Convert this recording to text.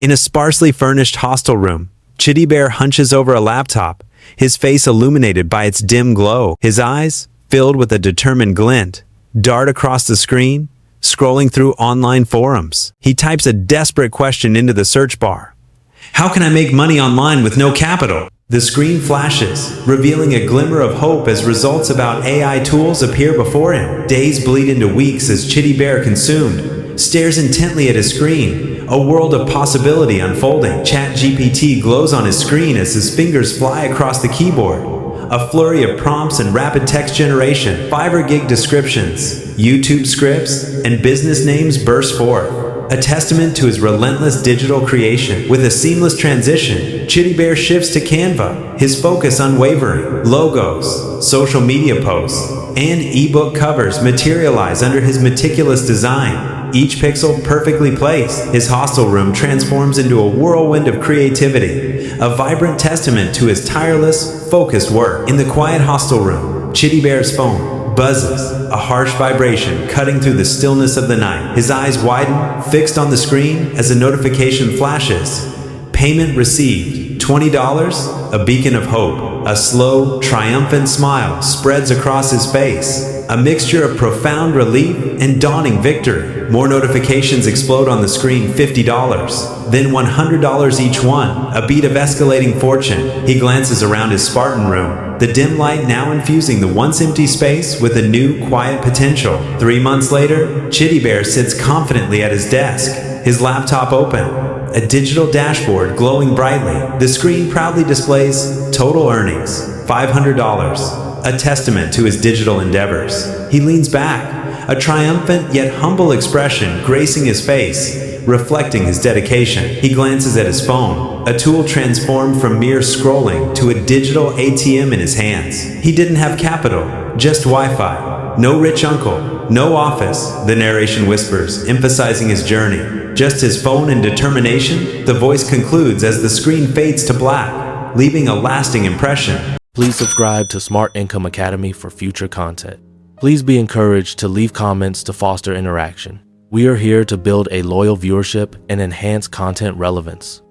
In a sparsely furnished hostel room, Chitty Bear hunches over a laptop, his face illuminated by its dim glow. His eyes, filled with a determined glint, dart across the screen, scrolling through online forums. He types a desperate question into the search bar. How can I make money online with no capital? The screen flashes, revealing a glimmer of hope as results about AI tools appear before him. Days bleed into weeks as Chitty Bear, consumed, stares intently at his screen, a world of possibility unfolding. ChatGPT glows on his screen as his fingers fly across the keyboard. A flurry of prompts and rapid text generation, Fiverr gig descriptions, YouTube scripts, and business names burst forth, a testament to his relentless digital creation. With a seamless transition, Chitty Bear shifts to Canva, his focus unwavering. Logos, social media posts, and ebook covers materialize under his meticulous design, each pixel perfectly placed. His hostel room transforms into a whirlwind of creativity, a vibrant testament to his tireless, focused work. In the quiet hostel room, Chitty Bear's phone buzzes, a harsh vibration cutting through the stillness of the night. His eyes widen, fixed on the screen as a notification flashes. Payment received, $20, a beacon of hope. A slow, triumphant smile spreads across his face, a mixture of profound relief and dawning victory. More notifications explode on the screen, $50, then $100 each one, a beat of escalating fortune. He glances around his Spartan room, the dim light now infusing the once empty space with a new, quiet potential. 3 months later, Chitty Bear sits confidently at his desk, his laptop open, a digital dashboard glowing brightly. The screen proudly displays total earnings, $500, a testament to his digital endeavors. He leans back, a triumphant yet humble expression gracing his face, reflecting his dedication. He glances at his phone, a tool transformed from mere scrolling to a digital ATM in his hands. He didn't have capital, just Wi-Fi. No rich uncle, no office, the narration whispers, emphasizing his journey. Just his phone and determination, the voice concludes as the screen fades to black, leaving a lasting impression. Please subscribe to Smart Income Academy for future content. Please be encouraged to leave comments to foster interaction. We are here to build a loyal viewership and enhance content relevance.